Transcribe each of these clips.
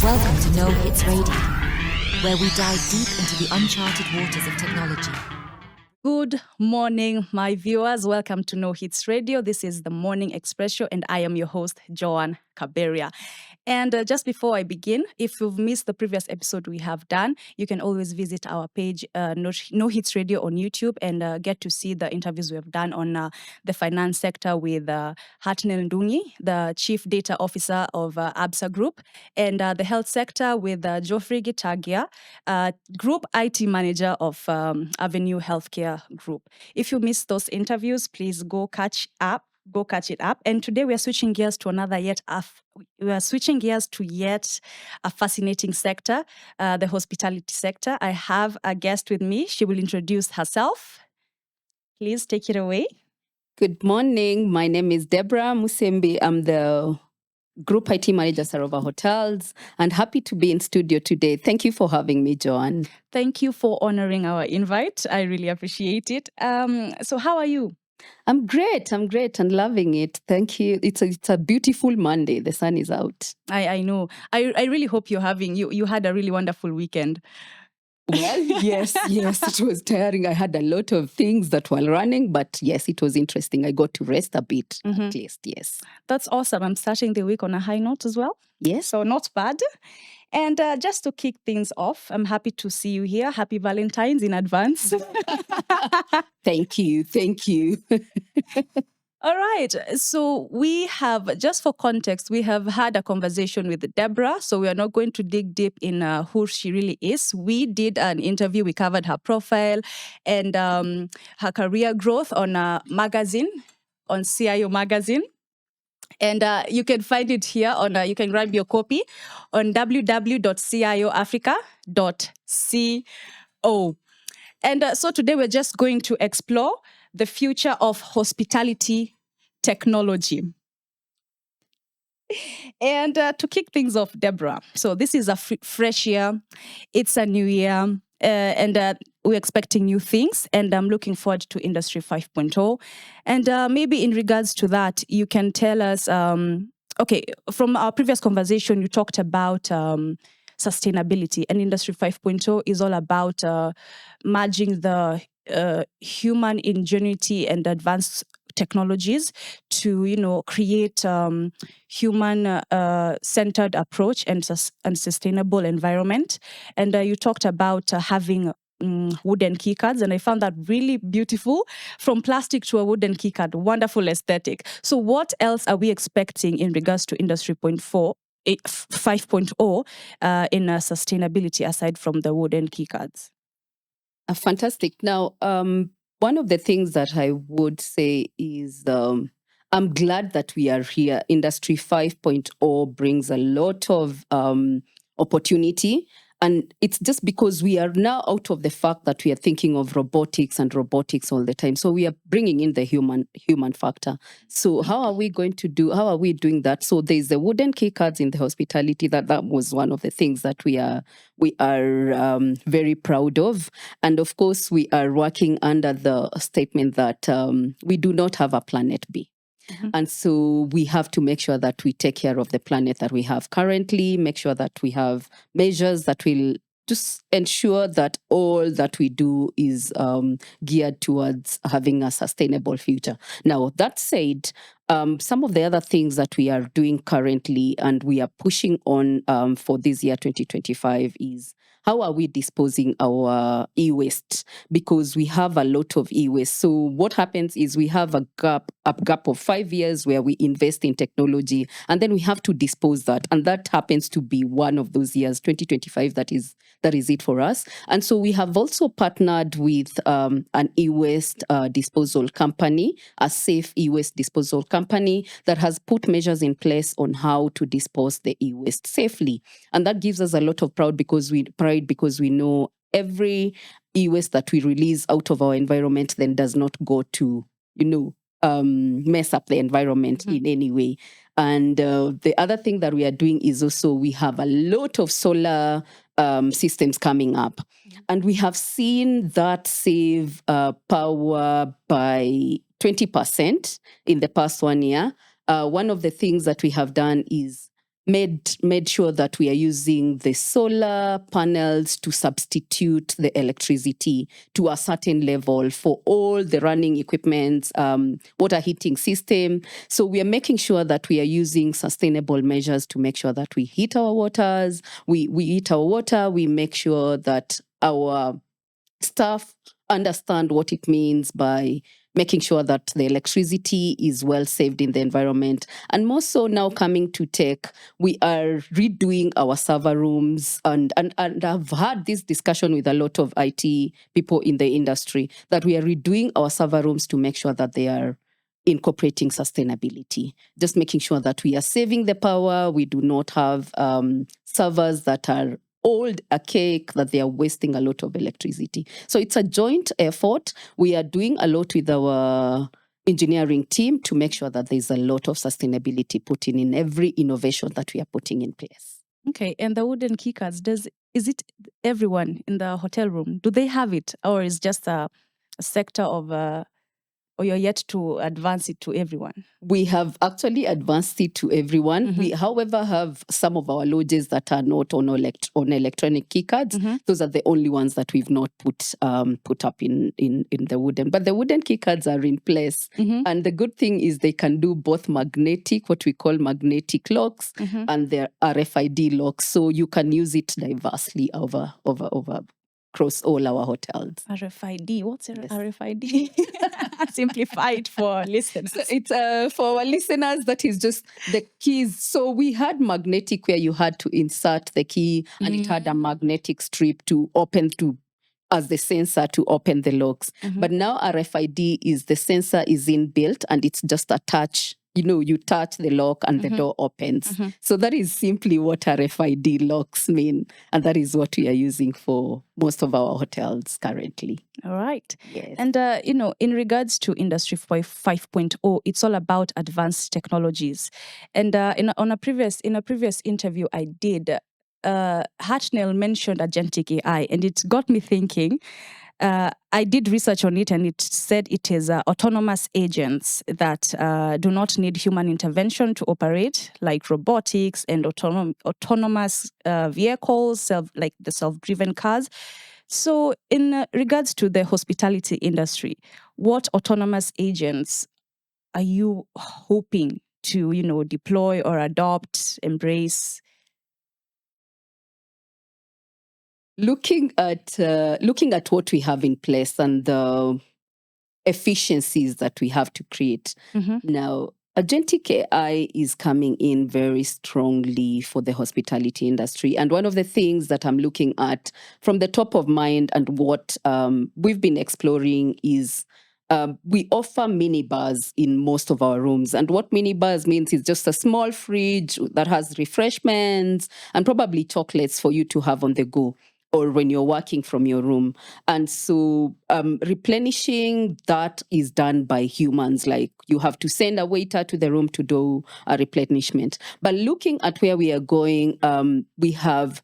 Welcome to No Hits Radio, where we dive deep into the uncharted waters of technology. Good morning, my viewers. Welcome to No Hits Radio. This is the Morning Expresso, and I am your host, Joan Kaberia. And just before I begin, if you've missed the previous episode we have done, you can always visit our page, No Hits Radio on YouTube, and get to see the interviews we have done on the finance sector with Hartnell Ndungi, the Chief Data Officer of ABSA Group, and the health sector with Geoffrey Gitagia, Group IT Manager of Avenue Healthcare Group. If you missed those interviews, please go catch it up. And today we are switching gears to yet a fascinating sector, the hospitality sector. I have a guest with me. She will introduce herself. Please take it away. Good morning. My name is Deborah Mutungi. I'm the Group IT Manager, Sarova Hotels, and happy to be in studio today. Thank you for having me, Joan. Thank you for honoring our invite. I really appreciate it. So how are you? I'm great and loving it. Thank you. It's a beautiful Monday. The sun is out. I know. I really hope you had a really wonderful weekend. Well, yes, it was tiring. I had a lot of things that were running, but yes, it was interesting. I got to rest a bit, at least, yes. That's awesome. I'm starting the week on a high note as well. Yes. So not bad. And just to kick things off, I'm happy to see you here. Happy Valentine's in advance. Thank you. All right. So we have, just for context, we have had a conversation with Deborah. So we are not going to dig deep in who she really is. We did an interview. We covered her profile and her career growth on a magazine, on CIO magazine. And you can find it here you can grab your copy on www.cioafrica.co. And so today we're just going to explore the future of hospitality technology. And to kick things off, Deborah, so this is a fresh year. It's a new year. And we're expecting new things, and I'm looking forward to Industry 5.0. And maybe in regards to that, you can tell us, from our previous conversation, you talked about sustainability, and Industry 5.0 is all about merging the human ingenuity and advanced technologies to, create human-centered approach and sustainable environment. And you talked about having wooden keycards, and I found that really beautiful. From plastic to a wooden keycard, wonderful aesthetic. So what else are we expecting in regards to Industry 5.0 in sustainability aside from the wooden keycards? Fantastic. Now, one of the things that I would say is I'm glad that we are here. Industry 5.0 brings a lot of opportunity. And it's just because we are now out of the fact that we are thinking of robotics all the time. So we are bringing in the human factor. So how are we doing that? So there's the wooden key cards in the hospitality. That was one of the things that we are very proud of. And of course, we are working under the statement that we do not have a planet B. Mm-hmm. And so we have to make sure that we take care of the planet that we have currently, make sure that we have measures that will just ensure that all that we do is geared towards having a sustainable future. Now, that said, some of the other things that we are doing currently and we are pushing on for this year 2025 is how are we disposing our e-waste? Because we have a lot of e-waste. So what happens is we have a gap of 5 years where we invest in technology and then we have to dispose that. And that happens to be one of those years, 2025, that is it for us. And so we have also partnered with an e-waste disposal company, a safe e-waste disposal company that has put measures in place on how to dispose the e-waste safely. And that gives us a lot of pride because we know every e-waste that we release out of our environment then does not go to, mess up the environment in any way. And the other thing that we are doing is also we have a lot of solar systems coming up. And we have seen that save power by 20% in the past 1 year. One of the things that we have done is made sure that we are using the solar panels to substitute the electricity to a certain level for all the running equipment, water heating system. So we are making sure that we are using sustainable measures to make sure that we heat our waters, we heat our water, we make sure that our staff understand what it means by making sure that the electricity is well saved in the environment. And more so now coming to tech, we are redoing our server rooms. And I've had this discussion with a lot of IT people in the industry that we are redoing our server rooms to make sure that they are incorporating sustainability, just making sure that we are saving the power. We do not have servers that are old, archaic, that they are wasting a lot of electricity. So it's a joint effort. We are doing a lot with our engineering team to make sure that there's a lot of sustainability put in every innovation that we are putting in place. Okay, and the wooden keycards, is it everyone in the hotel room? Do they have it, or is just a sector of, or you're yet to advance it to everyone? We have actually advanced it to everyone. We, however, have some of our lodges that are not on electronic keycards. Those are the only ones that we've not put up in the wooden. But the wooden keycards are in place. And the good thing is they can do both magnetic, what we call magnetic locks, and their RFID locks. So you can use it diversely over across all our hotels. RFID, what's RFID? Simplify it for listeners. So it's for our listeners, that is just the keys. So we had magnetic where you had to insert the key and it had a magnetic strip to open as the sensor to open the locks. But now RFID is the sensor is inbuilt and it's just a touch. You touch the lock and the door opens. So that is simply what RFID locks mean. And that is what we are using for most of our hotels currently. All right. Yes. And, in regards to Industry 5.0, it's all about advanced technologies. And in a previous interview I did, Hartnell mentioned agentic AI, and it got me thinking. I did research on it, and it said it is autonomous agents that do not need human intervention to operate, like robotics and autonomous vehicles, like the self-driven cars. So in regards to the hospitality industry, what autonomous agents are you hoping to, deploy or adopt, embrace? Looking at what we have in place and the efficiencies that we have to create. Now, agentic AI is coming in very strongly for the hospitality industry. And one of the things that I'm looking at from the top of mind and what we've been exploring is we offer minibars in most of our rooms. And what minibars means is just a small fridge that has refreshments and probably chocolates for you to have on the go or when you're working from your room. And so replenishing that is done by humans. Like you have to send a waiter to the room to do a replenishment. But looking at where we are going, we have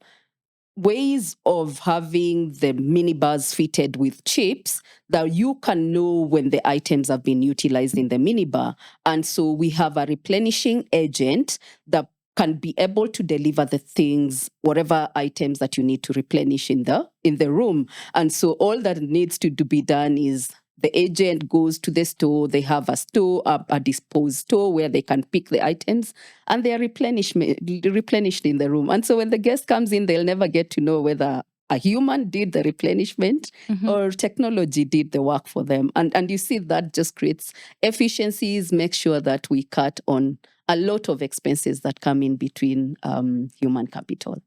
ways of having the minibars fitted with chips that you can know when the items have been utilized in the minibar. And so we have a replenishing agent that can be able to deliver the things, whatever items that you need to replenish in the room. And so all that needs to be done is the agent goes to the store, they have a store, a disposed store where they can pick the items and they are replenished in the room. And so when the guest comes in, they'll never get to know whether a human did the replenishment or technology did the work for them. And you see that just creates efficiencies, make sure that we cut on a lot of expenses that come in between human capital.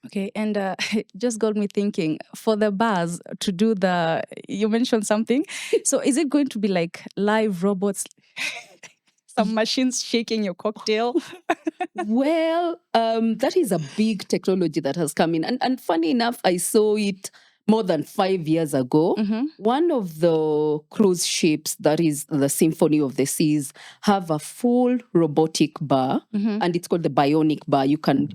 Okay, and it just got me thinking, for the bars to do you mentioned something. So is it going to be like live robots, some machines shaking your cocktail? Well, that is a big technology that has come in. And funny enough, I saw it more than 5 years ago. One of the cruise ships, that is the Symphony of the Seas, have a full robotic bar, and it's called the bionic bar. You can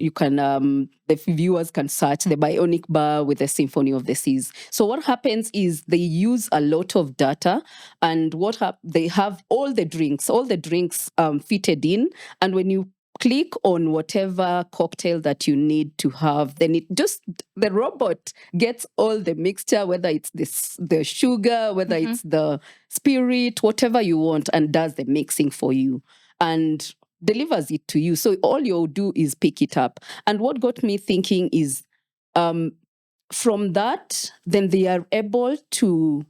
the viewers can search the bionic bar with the Symphony of the Seas. So what happens is they use a lot of data, and they have all the drinks fitted in, and when you click on whatever cocktail that you need to have. Then the robot gets all the mixture, whether it's the sugar, whether it's the spirit, whatever you want, and does the mixing for you and delivers it to you. So all you'll do is pick it up. And what got me thinking is from that, then they are able to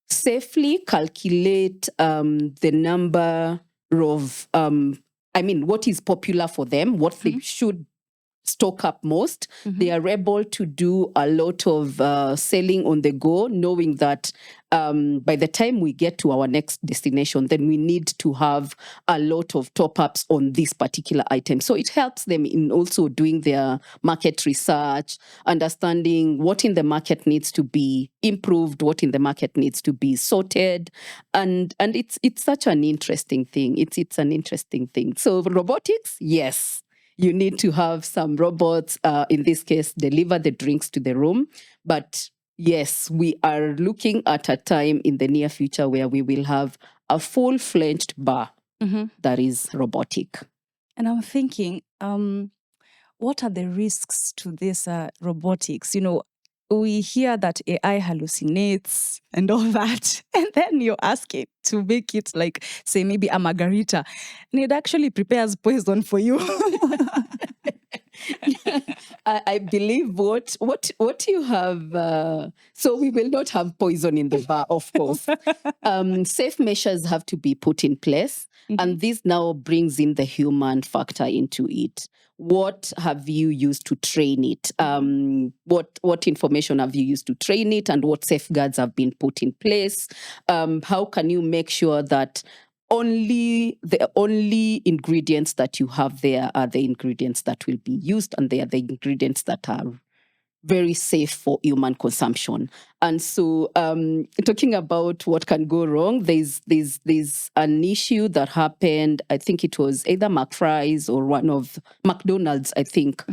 safely calculate the number of, what is popular for them, what they should stock up most. They are able to do a lot of selling on the go, knowing that by the time we get to our next destination, then we need to have a lot of top-ups on this particular item. So it helps them in also doing their market research, understanding what in the market needs to be improved, what in the market needs to be sorted. And it's such an interesting thing. It's an interesting thing. So robotics, yes. You need to have some robots, in this case, deliver the drinks to the room. But yes, we are looking at a time in the near future where we will have a full-fledged bar that is robotic. And I'm thinking, what are the risks to this robotics? We hear that AI hallucinates and all that. And then you ask it to make it like, say, maybe a margarita. And it actually prepares poison for you. I believe what you have, so we will not have poison in the bar, of course. Safe measures have to be put in place. And this now brings in the human factor into it. What have you used to train it? What information have you used to train it, and what safeguards have been put in place? How can you make sure that the only ingredients that you have there are the ingredients that will be used, and they are the ingredients that are very safe for human consumption? And so, talking about what can go wrong, there's an issue that happened. I think it was either McFry's or one of McDonald's, I think.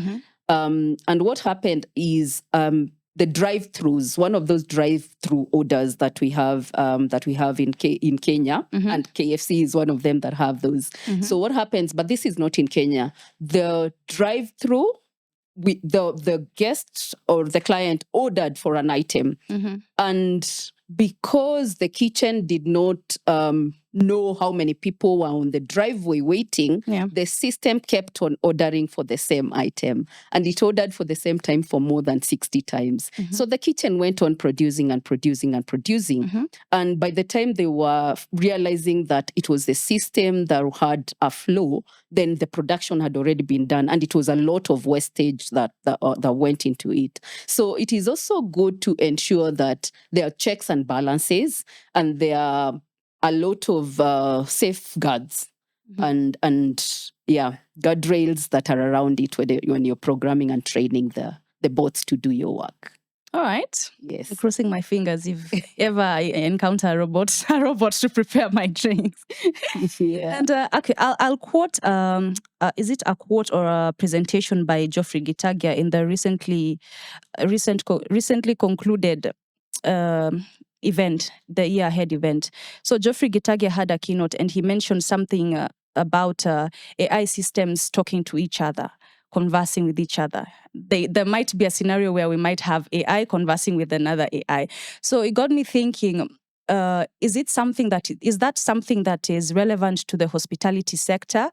And what happened is the drive-throughs, one of those drive-through orders that we have in Kenya, and KFC is one of them that have those. So what happens? But this is not in Kenya. The drive-through, the guest or the client ordered for an item, and because the kitchen did not know how many people were on the driveway waiting, the system kept on ordering for the same item, and it ordered for the same time for more than 60 times. So the kitchen went on producing and producing and producing. And by the time they were realizing that it was the system that had a flaw, then the production had already been done, and it was a lot of wastage that went into it. So it is also good to ensure that there are checks and balances, and there are a lot of safeguards and guardrails that are around it when you're programming and training the bots to do your work. All right. Yes. I'm crossing my fingers if ever I encounter a robot to prepare my drinks. Yeah. And okay, I'll quote. Is it a quote or a presentation by Geoffrey Gitagia in the recently concluded event, the Year Ahead event? So Geoffrey Gitagia had a keynote, and he mentioned something about AI systems talking to each other, conversing with each other. There might be a scenario where we might have AI conversing with another AI. So it got me thinking, is that something that is relevant to the hospitality sector,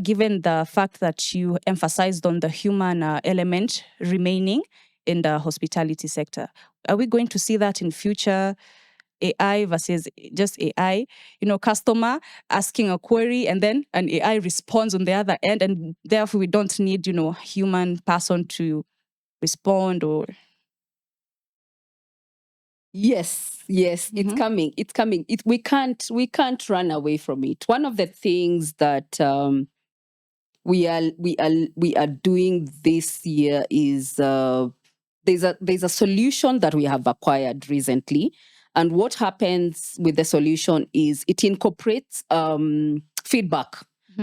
given the fact that you emphasized on the human element remaining in the hospitality sector? Are we going to see that in future? AI versus just AI, customer asking a query and then an AI responds on the other end, and therefore we don't need, human person to respond or... Yes, it's coming. We can't run away from it. One of the things that we are doing this year is there's a solution that we have acquired recently. And what happens with the solution is it incorporates feedback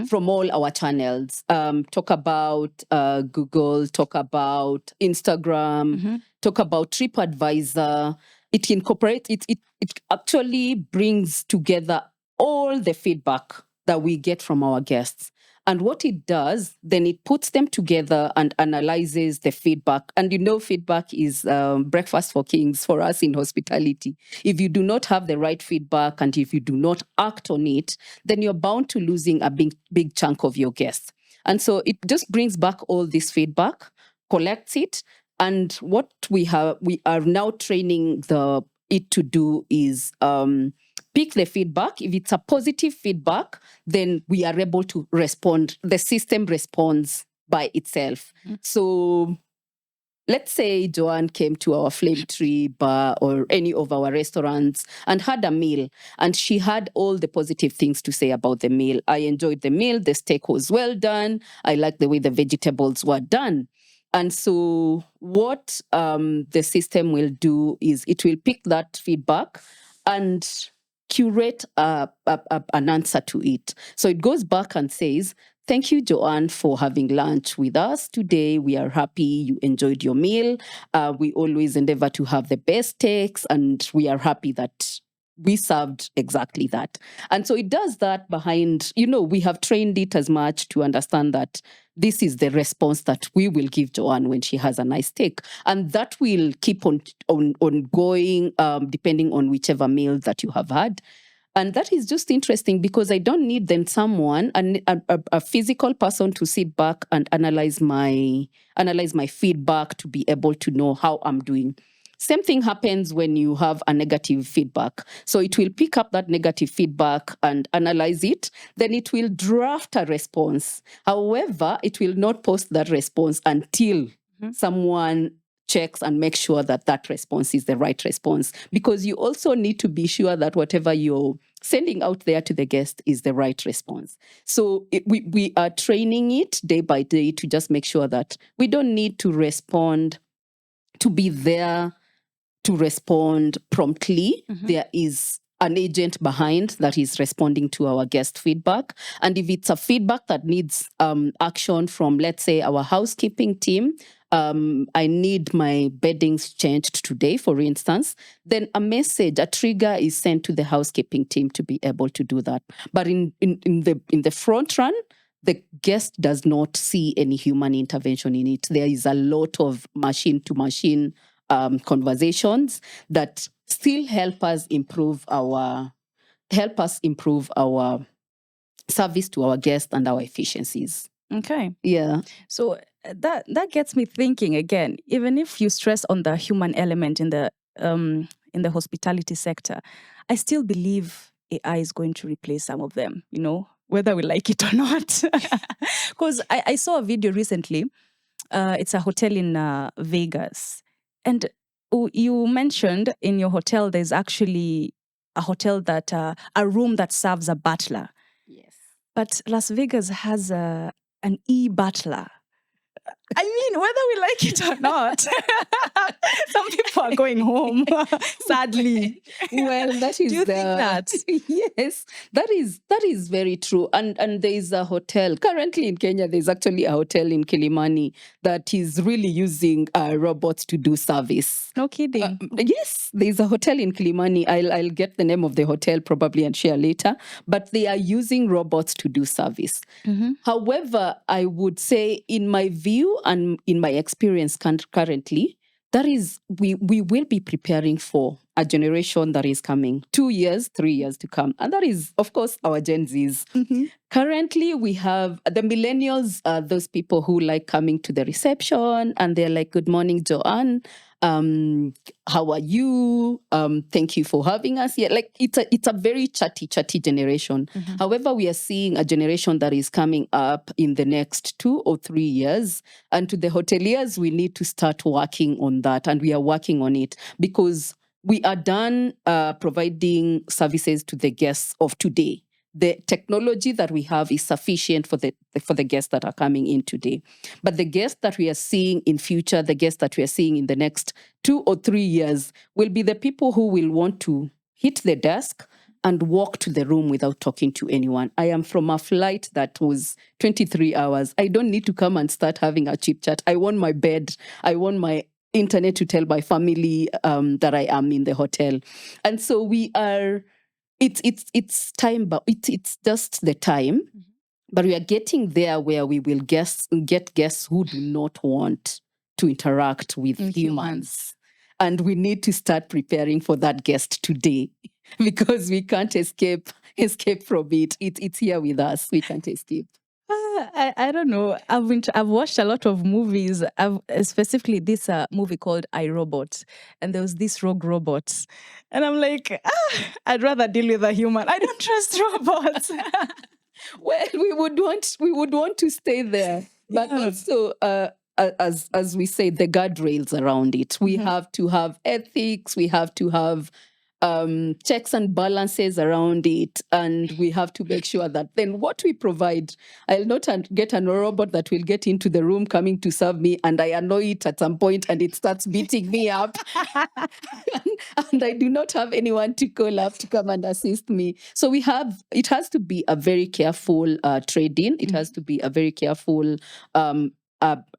from all our channels. Talk about Google, talk about Instagram, talk about TripAdvisor. It incorporates, it actually brings together all the feedback that we get from our guests. And what it does, then it puts them together and analyzes the feedback. And feedback is breakfast for kings for us in hospitality. If you do not have the right feedback and if you do not act on it, then you're bound to losing a big chunk of your guests. And so it just brings back all this feedback, collects it, and what we are now training it to do is pick the feedback. If it's a positive feedback, then we are able to respond. The system responds by itself. So let's say Joanne came to our Flame Tree bar or any of our restaurants and had a meal, and she had all the positive things to say about the meal. I enjoyed the meal. The steak was well done. I liked the way the vegetables were done. And so what the system will do is it will pick that feedback and curate an answer to it. So it goes back and says, thank you, Joanne, for having lunch with us today. We are happy you enjoyed your meal. We always endeavor to have the best steaks, and we are happy that we served exactly that. And so it does that behind, we have trained it as much to understand that this is the response that we will give Joanne when she has a nice steak. And that will keep on going depending on whichever meal that you have had. And that is just interesting because I don't need then someone, a physical person to sit back and analyze my feedback to be able to know how I'm doing. Same thing happens when you have a negative feedback. So it will pick up that negative feedback and analyze it. Then it will draft a response. However, it will not post that response until someone checks and makes sure that that response is the right response. Because you also need to be sure that whatever you're sending out there to the guest is the right response. So we are training it day by day to just make sure that we don't need to respond, to be there to respond promptly. There is an agent behind that is responding to our guest feedback. And if it's a feedback that needs action from, let's say, our housekeeping team, I need my beddings changed today, for instance, then a trigger is sent to the housekeeping team to be able to do that. But in the front run, the guest does not see any human intervention in it. There is a lot of machine-to-machine conversations that still help us improve our service to our guests and our efficiencies. Okay. Yeah. So that gets me thinking again. Even if you stress on the human element in the hospitality sector, I still believe AI is going to replace some of them. Whether we like it or not. Because I saw a video recently. It's a hotel in Vegas. And you mentioned in your hotel, there's actually a hotel that, a room that serves a butler. Yes. But Las Vegas has an e-butler. I mean, whether we like it or not, some people are going home, sadly. Well, that is. Do you think that? Yes, that is very true. And there is a hotel currently in Kenya. There's actually a hotel in Kilimani that is really using robots to do service. No kidding. Yes, there's a hotel in Kilimani. I'll get the name of the hotel probably and share later. But they are using robots to do service. However, I would say, in my view and in my experience currently, that is, we will be preparing for a generation that is coming 2 years, 3 years to come. And that is, of course, our Gen Zs. Currently, we have the millennials, those people who like coming to the reception and they're like, good morning, Joanne. How are you? Thank you for having us here. Like, it's a very chatty generation. However, we are seeing a generation that is coming up in the next 2 or 3 years. And to the hoteliers, we need to start working on that. And we are working on it because we are done providing services to the guests of today. The technology that we have is sufficient for the guests that are coming in today. But the guests that we are seeing in future, the guests that we are seeing in the next 2 or 3 years will be the people who will want to hit the desk and walk to the room without talking to anyone. I am from a flight that was 23 hours. I don't need to come and start having a chit chat. I want my bed. I want my internet to tell my family that I am in the hotel. And so we are... It's time, but it's just the time. But we are getting there where we will get guests who do not want to interact with humans. And we need to start preparing for that guest today because we can't escape from it. It's here with us. We can't escape. I don't know. I've watched a lot of movies. Specifically this movie called iRobot, and there was this rogue robot, and I'm like, I'd rather deal with a human. I don't trust robots. Well, we would want to stay there, but also as we say, the guardrails around it. We have to have ethics. We have to have checks and balances around it, and we have to make sure that then what we provide, I'll not get a robot that will get into the room coming to serve me, and I annoy it at some point, and it starts beating me up, and I do not have anyone to call up to come and assist me. So it has to be a very careful trade-in. It has to be a very careful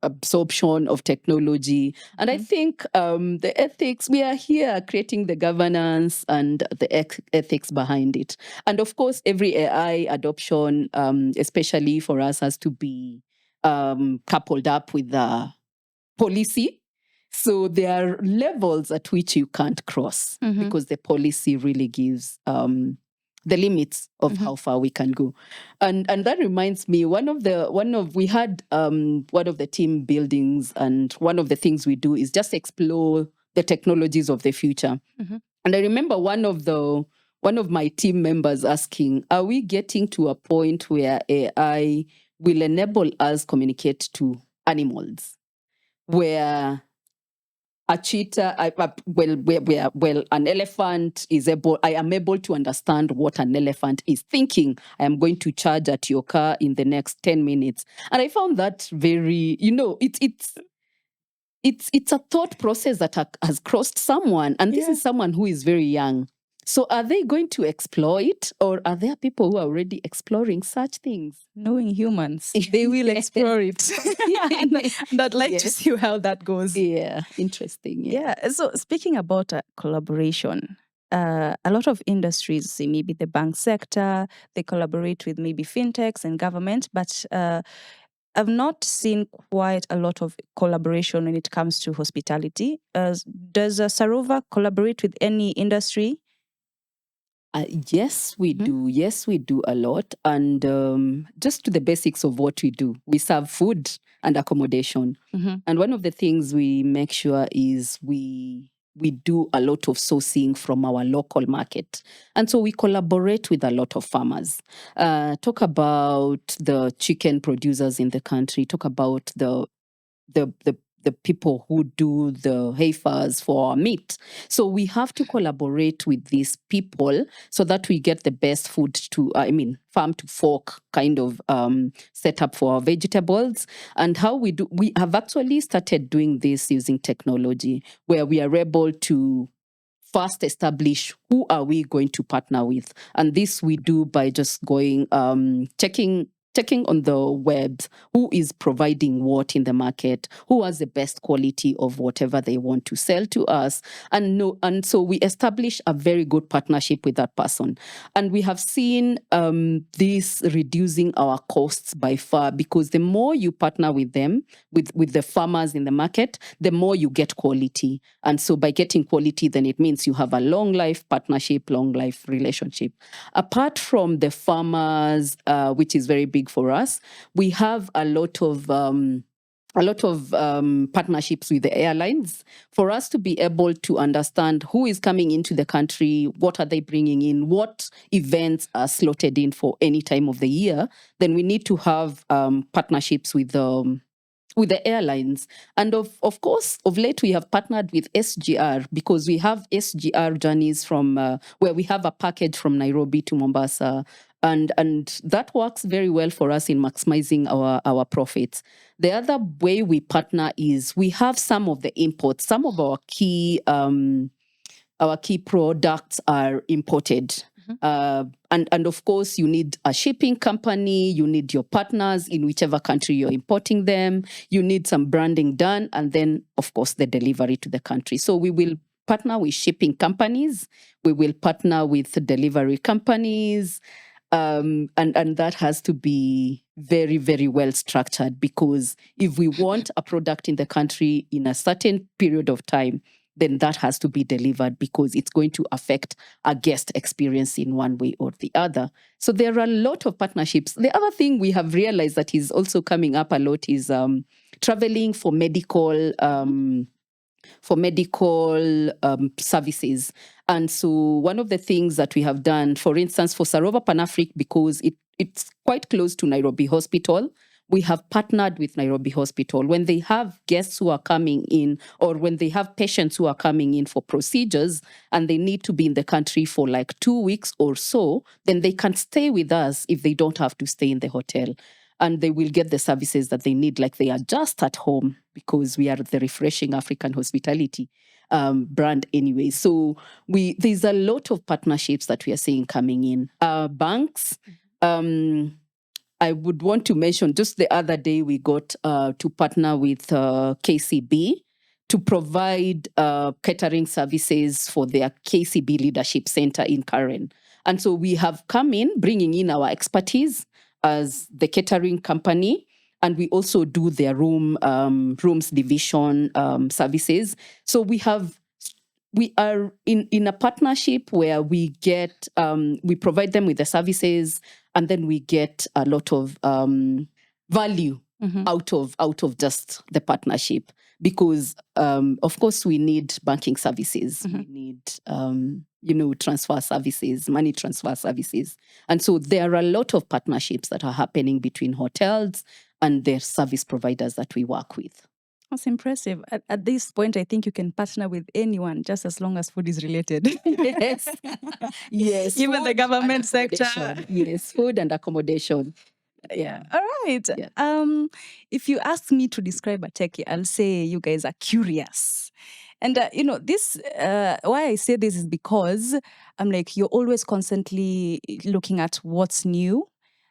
absorption of technology. And I think the ethics, we are here creating the governance and the ethics behind it. And of course, every AI adoption, especially for us, has to be coupled up with the policy. So there are levels at which you can't cross because the policy really gives the limits of how far we can go. And that reminds me, we had one of the team buildings, and one of the things we do is just explore the technologies of the future. And I remember one of my team members asking, are we getting to a point where AI will enable us communicate to animals? Where a cheetah, an elephant I am able to understand what an elephant is thinking. I am going to charge at your car in the next 10 minutes. And I found that very, it's a thought process that has crossed someone. And this is someone who is very young. So are they going to exploit, or are there people who are already exploring such things? Knowing humans, they will explore it. And I'd like to see how that goes. Yeah, interesting. Yeah. So speaking about collaboration, a lot of industries, maybe the bank sector, they collaborate with maybe fintechs and government, but I've not seen quite a lot of collaboration when it comes to hospitality. Does Sarova collaborate with any industry? Yes, we do. Yes, we do a lot. And just to the basics of what we do, we serve food and accommodation. And one of the things we make sure is we do a lot of sourcing from our local market. And so we collaborate with a lot of farmers. Talk about the chicken producers in the country. Talk about the people who do the heifers for our meat. So we have to collaborate with these people so that we get the best food farm to fork kind of setup for our vegetables. And how we have actually started doing this using technology, where we are able to first establish who are we going to partner with. And this we do by just going, checking on the web who is providing what in the market, who has the best quality of whatever they want to sell to us. And so we establish a very good partnership with that person. And we have seen this reducing our costs by far, because the more you partner with them, with the farmers in the market, the more you get quality. And so by getting quality, then it means you have a long life partnership, long life relationship. Apart from the farmers, which is very big for us, we have a lot of partnerships with the airlines for us to be able to understand who is coming into the country, what are they bringing in, what events are slotted in for any time of the year. Then we need to have partnerships with the airlines. And of course, of late, we have partnered with SGR, because we have SGR journeys from where we have a package from Nairobi to Mombasa. And that works very well for us in maximizing our profits. The other way we partner is we have some of the imports. Some of our key products are imported. And of course, you need a shipping company, you need your partners in whichever country you're importing them, you need some branding done, and then, of course, the delivery to the country. So we will partner with shipping companies, we will partner with delivery companies, And that has to be very, very well structured, because if we want a product in the country in a certain period of time, then that has to be delivered, because it's going to affect a guest experience in one way or the other. So there are a lot of partnerships. The other thing we have realized that is also coming up a lot is traveling for medical services. And so one of the things that we have done, for instance, for Sarova Panafric, because it's quite close to Nairobi Hospital, we have partnered with Nairobi Hospital. When they have guests who are coming in, or when they have patients who are coming in for procedures and they need to be in the country for like 2 weeks or so, then they can stay with us if they don't have to stay in the hotel. And they will get the services that they need, like they are just at home, because we are the refreshing African hospitality brand anyway. So there's a lot of partnerships that we are seeing coming in. Banks, I would want to mention, just the other day we got to partner with KCB to provide catering services for their KCB Leadership Center in Karen. And so we have come in, bringing in our expertise as the catering company, and we also do their rooms division services. So we are in a partnership where we get we provide them with the services, and then we get a lot of value out of just the partnership, because of course we need banking services, we need transfer services, money transfer services. And so there are a lot of partnerships that are happening between hotels and their service providers that we work with. That's impressive. At this point, I think you can partner with anyone, just as long as food is related. Yes. Yes. Even the government sector. Yes, food and accommodation. Yeah. All right. Yeah. If you ask me to describe a techie, I'll say you guys are curious. And this why I say this is because I'm like, you're always constantly looking at what's new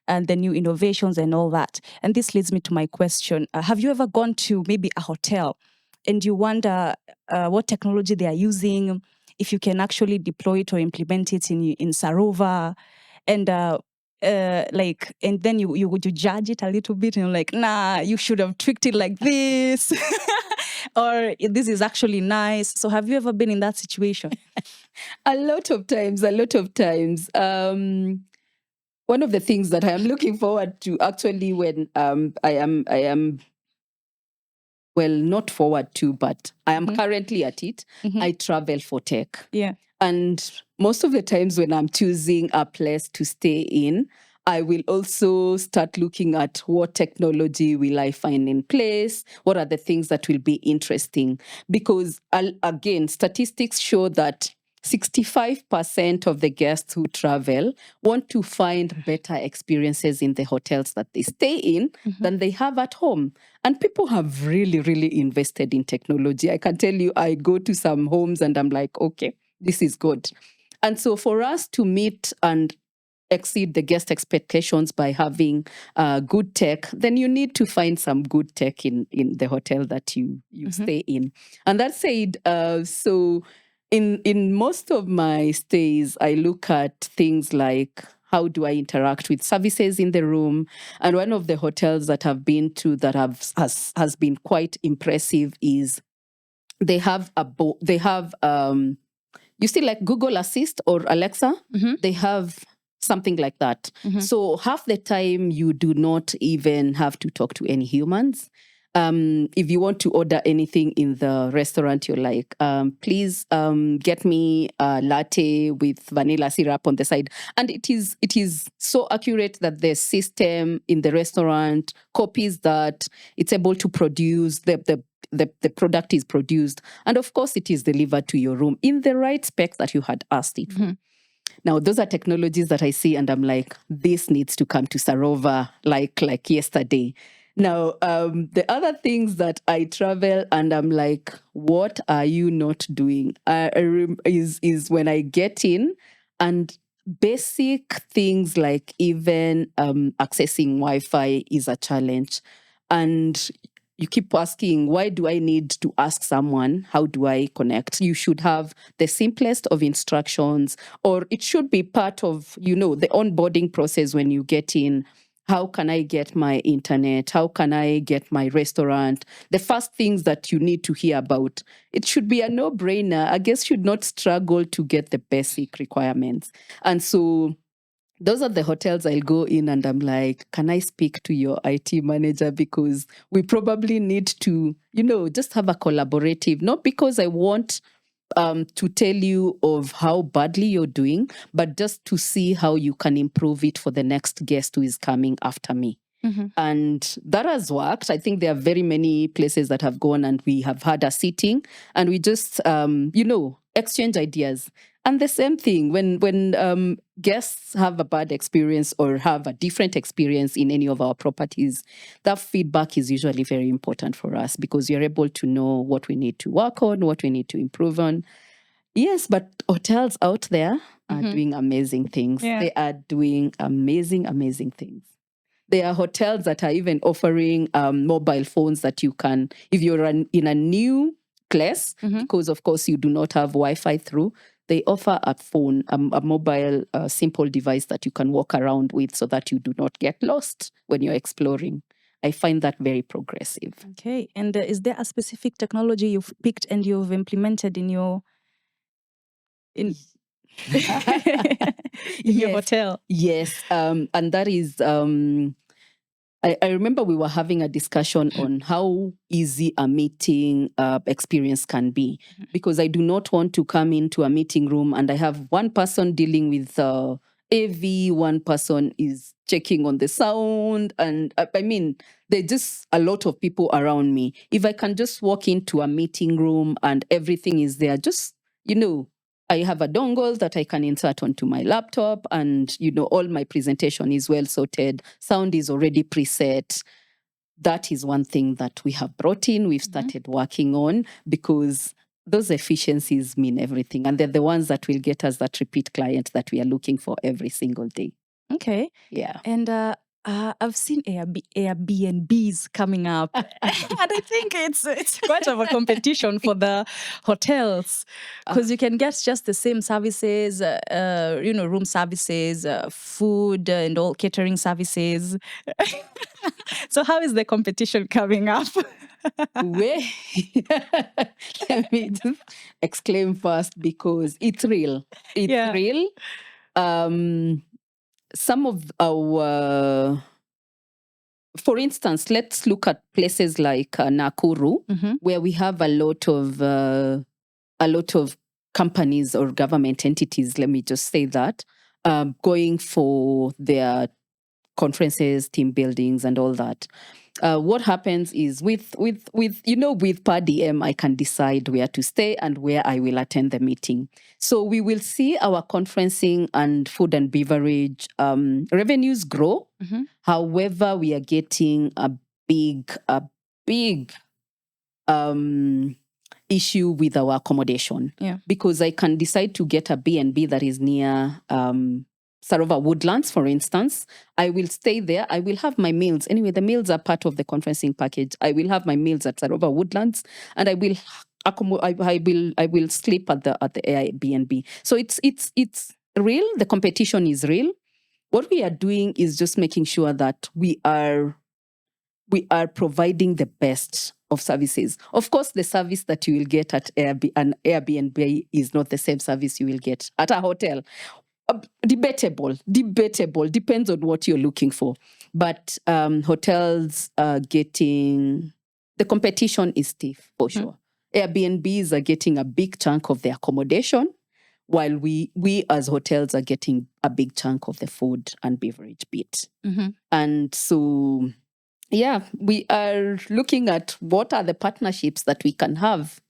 and the new innovations and all that. And this leads me to my question. Have you ever gone to maybe a hotel and you wonder what technology they are using, if you can actually deploy it or implement it in Sarova? And and then you judge it a little bit and you're like, nah, you should have tweaked it like this. Or this is actually nice. So have you ever been in that situation? A lot of times. One of the things that I am looking forward to, actually, when I am well, not forward to, but I am currently at it. I travel for tech. Yeah. And most of the times when I'm choosing a place to stay in, I will also start looking at what technology will I find in place, what are the things that will be interesting. Because again, statistics show that 65% of the guests who travel want to find better experiences in the hotels that they stay in than they have at home. And people have really, really invested in technology. I can tell you, I go to some homes and I'm like, okay, this is good. And so for us to meet and exceed the guest expectations by having good tech, then you need to find some good tech in the hotel that you stay in. And that said, so in most of my stays, I look at things like, how do I interact with services in the room? And one of the hotels that I've been to that has been quite impressive is they have you see, like Google Assist or Alexa, they have something like that. So half the time you do not even have to talk to any humans. If you want to order anything in the restaurant, you're like, please get me a latte with vanilla syrup on the side. And it is so accurate that the system in the restaurant copies that. It's able to produce the product is produced. And of course, it is delivered to your room in the right spec that you had asked it for. Now, those are technologies that I see and I'm like, this needs to come to Sarova like yesterday. Now, the other things that I travel and I'm like, what are you not doing? Is when I get in and basic things like even accessing Wi-Fi is a challenge. And you keep asking, why do I need to ask someone? How do I connect? You should have the simplest of instructions, or it should be part of, the onboarding process when you get in. How can I get my internet? How can I get my restaurant? The first things that you need to hear about. It should be a no-brainer. I guess should not struggle to get the basic requirements. And so those are the hotels I'll go in and I'm like, can I speak to your IT manager? Because we probably need to, just have a collaborative, not because I want to tell you of how badly you're doing, but just to see how you can improve it for the next guest who is coming after me. Mm-hmm. And that has worked. I think there are very many places that have gone and we have had a sitting and we just, exchange ideas. And the same thing when guests have a bad experience or have a different experience in any of our properties, that feedback is usually very important for us because you're able to know what we need to work on, what we need to improve on. Yes, but hotels out there are doing amazing things. Yeah. They are doing amazing, amazing things. There are hotels that are even offering mobile phones that you can, if you're in a new place, because of course you do not have Wi-Fi through, they offer a phone, a mobile simple device that you can walk around with so that you do not get lost when you're exploring. I find that very progressive. Okay. And is there a specific technology you've picked and you've implemented in your in your hotel? Yes. And that is I remember we were having a discussion on how easy a meeting experience can be, because I do not want to come into a meeting room and I have one person dealing with AV, one person is checking on the sound. And I mean, there's just a lot of people around me. If I can just walk into a meeting room and everything is there, just, I have a dongle that I can insert onto my laptop and, all my presentation is well sorted. Sound is already preset. That is one thing that we have brought in, we've started working on, because those efficiencies mean everything. And they're the ones that will get us that repeat client that we are looking for every single day. Okay. Yeah. And I've seen Airbnbs coming up, and I think it's quite of a competition for the hotels, because you can get just the same services, room services, food, and all catering services. So how is the competition coming up? Let me just exclaim first, because it's real. It's real. Some of our, for instance, let's look at places like Nakuru, where we have a lot of companies or government entities, let me just say that, going for their conferences, team buildings, and all that. What happens is with per diem, I can decide where to stay and where I will attend the meeting. So we will see our conferencing and food and beverage revenues grow. However, we are getting a big issue with our accommodation. Yeah. Because I can decide to get a B&B that is near Sarova Woodlands, for instance. I will stay there. I will have my meals. Anyway, the meals are part of the conferencing package. I will have my meals at Sarova Woodlands, and I will sleep at the Airbnb. So it's real. The competition is real. What we are doing is just making sure that we are providing the best of services. Of course, the service that you will get at an Airbnb is not the same service you will get at a hotel. Debatable, depends on what you're looking for. But hotels are getting, the competition is stiff for sure. Airbnbs are getting a big chunk of the accommodation, while we as hotels are getting a big chunk of the food and beverage bit. And so, yeah, we are looking at what are the partnerships that we can have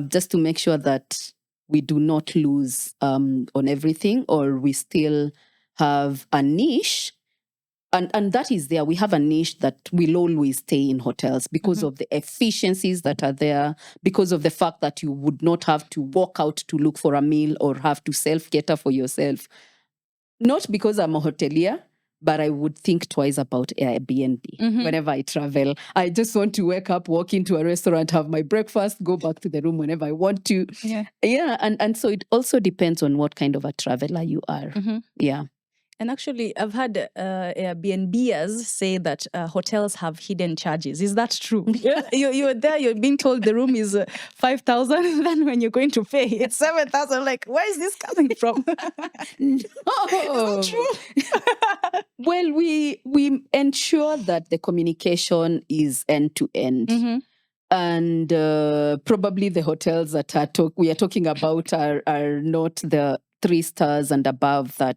just to make sure that we do not lose on everything, or we still have a niche. And that is there. We have a niche that will always stay in hotels because of the efficiencies that are there, because of the fact that you would not have to walk out to look for a meal or have to self-cater for yourself. Not because I'm a hotelier, but I would think twice about Airbnb whenever I travel. I just want to wake up, walk into a restaurant, have my breakfast, go back to the room whenever I want to. Yeah. And so it also depends on what kind of a traveler you are. Yeah. And actually, I've had Airbnbers say that hotels have hidden charges. Is that true? You're there, you're being told the room is 5,000, and then when you're going to pay, it's 7,000. Like, where is this coming from? No. Is that true? Well, we ensure that the communication is end to end. And probably the hotels that we are talking about are not the 3 stars and above that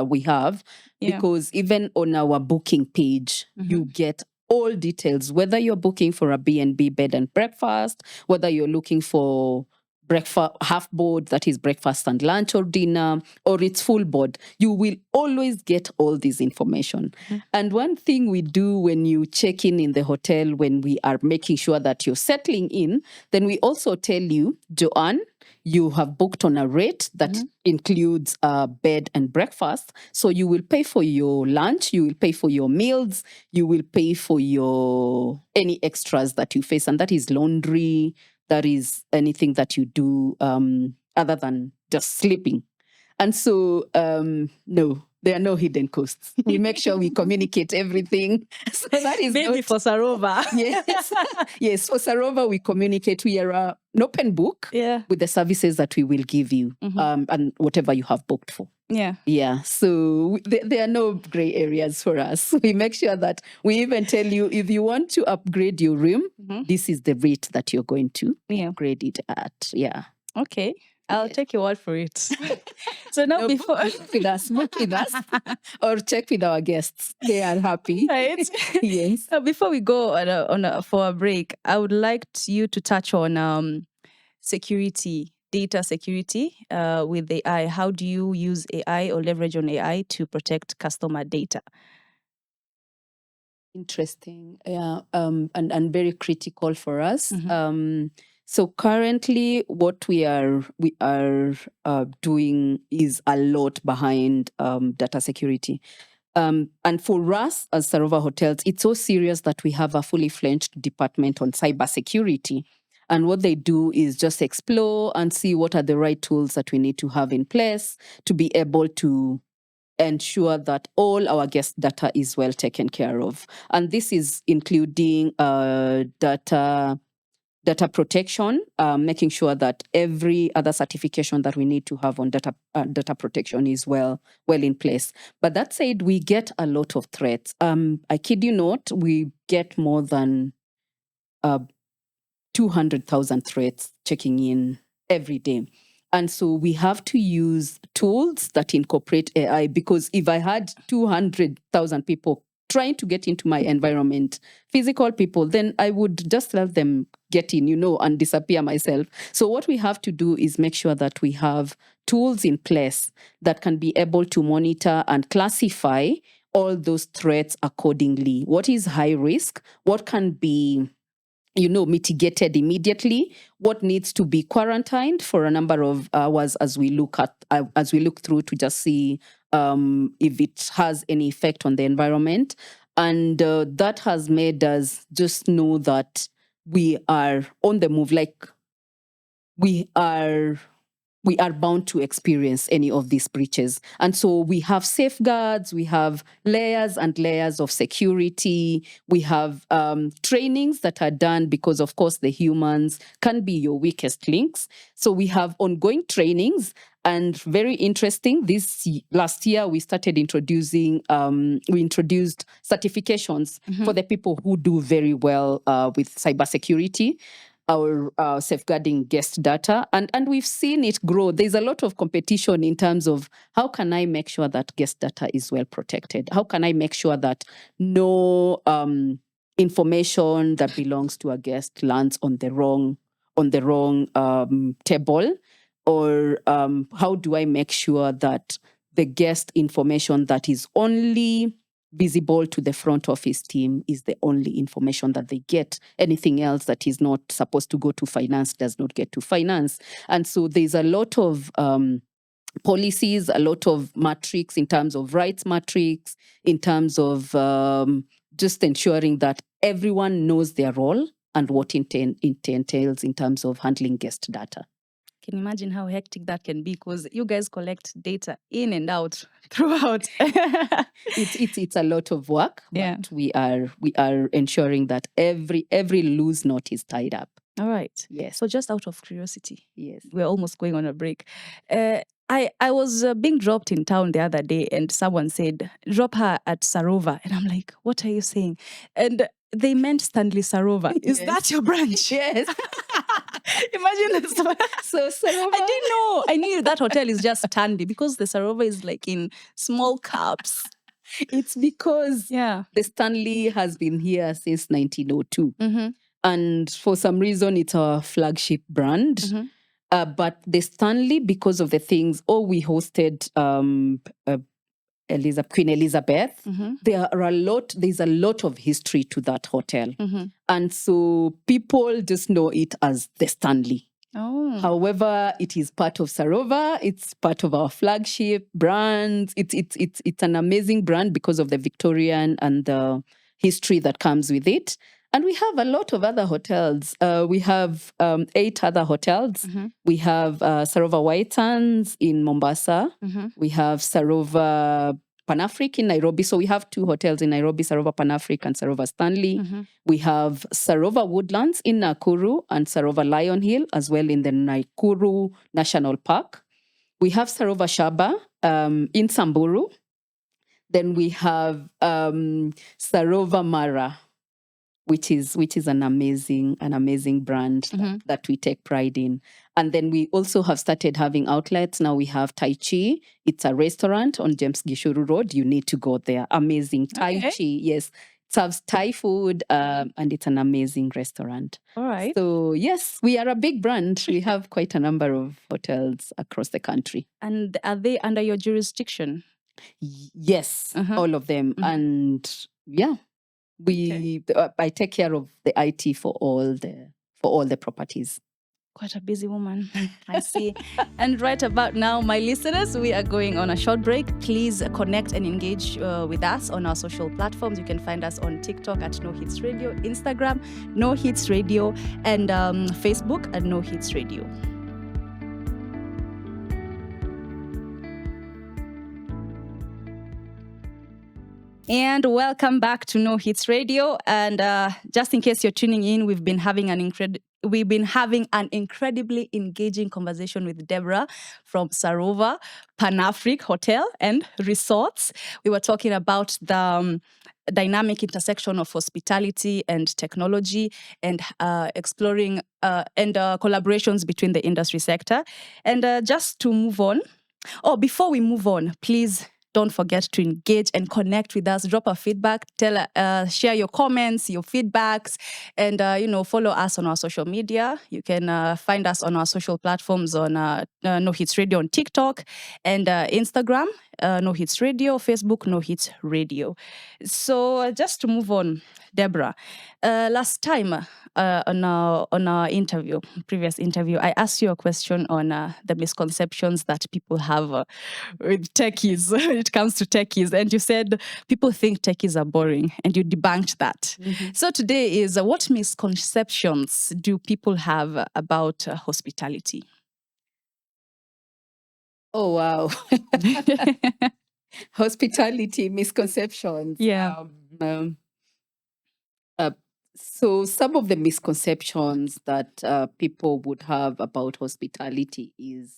we have, because even on our booking page, you get all details, whether you're booking for a B&B bed and breakfast, whether you're looking for breakfast half board, that is breakfast and lunch or dinner, or it's full board, you will always get all this information. And one thing we do when you check in the hotel, when we are making sure that you're settling in, then we also tell you, Joanne, you have booked on a rate that includes bed and breakfast. So you will pay for your lunch, you will pay for your meals, you will pay for your any extras that you face, and that is laundry, that is anything that you do other than just sleeping. And so, no, there are no hidden costs. We make sure we communicate everything. So that is maybe for Sarova. Yes, for Sarova, we communicate. We are an open book with the services that we will give you and whatever you have booked for. Yeah. So there are no gray areas for us. We make sure that we even tell you, if you want to upgrade your room, this is the rate that you're going to upgrade it at. Yeah. Okay. I'll take your word for it. So now book with us, or check with our guests. They are happy. Right? Yes. Before we go for a break, I would like you to touch on security, data security with AI. How do you use AI or leverage on AI to protect customer data? Interesting. Yeah. And very critical for us. So currently, what we are doing is a lot behind data security. And for us as Sarova Hotels, it's so serious that we have a fully fledged department on cybersecurity. And what they do is just explore and see what are the right tools that we need to have in place to be able to ensure that all our guest data is well taken care of. And this is including data protection, making sure that every other certification that we need to have on data protection is well in place. But that said, we get a lot of threats. I kid you not, we get more than 200,000 threats checking in every day. And so we have to use tools that incorporate AI, because if I had 200,000 people trying to get into my environment, physical people, then I would just let them get in, and disappear myself. So what we have to do is make sure that we have tools in place that can be able to monitor and classify all those threats accordingly. What is high risk? What can be mitigated immediately, what needs to be quarantined for a number of hours as we look through to just see if it has any effect on the environment. And that has made us just know that we are on the move, like we are bound to experience any of these breaches. And so we have safeguards, we have layers and layers of security, we have trainings that are done, because of course the humans can be your weakest links. So we have ongoing trainings. And very interesting, last year we started introduced certifications for the people who do very well with cybersecurity, our safeguarding guest data, and we've seen it grow. There's a lot of competition in terms of how can I make sure that guest data is well protected? How can I make sure that no information that belongs to a guest lands on the wrong table? Or how do I make sure that the guest information that is only visible to the front office team is the only information that they get? Anything else that is not supposed to go to finance does not get to finance. And so there's a lot of policies, a lot of matrix in terms of rights matrix, in terms of just ensuring that everyone knows their role and what it entails in terms of handling guest data. Can you imagine how hectic that can be? Because you guys collect data in and out throughout. It's a lot of work, Yeah. but we are ensuring that every loose knot is tied up. All right. Yes. So just out of curiosity, Yes. we're almost going on a break. I was being dropped in town the other day, and someone said, "Drop her at Sarova," and I'm like, "What are you saying?" And they meant Stanley Sarova. Is Yes. that your branch? Yes. Imagine this. So Sarova. I didn't know. I knew that hotel is just Stanley because the Sarova is like in small cups. It's because Yeah. the Stanley has been here since 1902. Mm-hmm. And for some reason, it's our flagship brand. Mm-hmm. But the Stanley, because of the things, we hosted Queen Elizabeth. Mm-hmm. There's a lot of history to that hotel. Mm-hmm. And so people just know it as the Stanley. Oh. However, it is part of Sarova. It's part of our flagship brand. It's an amazing brand because of the Victorian and the history that comes with it. And we have a lot of other hotels. We have 8 other hotels. Mm-hmm. We have Sarova White Sands in Mombasa. Mm-hmm. We have Sarova Panafric in Nairobi. So we have 2 hotels in Nairobi, Sarova Panafric and Sarova Stanley. Mm-hmm. We have Sarova Woodlands in Nakuru and Sarova Lion Hill as well in the Nakuru National Park. We have Sarova Shaba in Samburu. Then we have Sarova Mara, which is an amazing brand Mm-hmm. that we take pride in. And then we also have started having outlets. Now we have Tai Chi. It's a restaurant on James Gishuru Road. You need to go there. Amazing Tai Okay. Chi. Yes, it serves Thai food and it's an amazing restaurant. All right. So yes, we are a big brand. We have quite a number of hotels across the country. And are they under your jurisdiction? Yes, Uh-huh. all of them. Mhm. And yeah. I take care of the IT for all the properties. Quite a busy woman, I see. And right about now, my listeners, we are going on a short break. Please connect and engage with us on our social platforms. You can find us on TikTok at No Hits Radio, Instagram, No Hits Radio, and Facebook at No Hits Radio. And welcome back to No Hits Radio. And just in case you're tuning in, we've been having an incredibly engaging conversation with Deborah from Sarova Panafric Hotel and Resorts. We were talking about the dynamic intersection of hospitality and technology and exploring collaborations between the industry sector. And just to move on, before we move on, please don't forget to engage and connect with us. Drop a feedback, share your comments, your feedbacks, and follow us on our social media. You can find us on our social platforms on No Hits Radio on TikTok and Instagram, No Hits Radio, Facebook, No Hits Radio. So just to move on, Deborah, last time on our previous interview, I asked you a question on the misconceptions that people have with techies when it comes to techies, and you said people think techies are boring, and you debunked that. Mm-hmm. So today is what misconceptions do people have about hospitality? Oh wow. Hospitality misconceptions. Yeah. So some of the misconceptions that people would have about hospitality is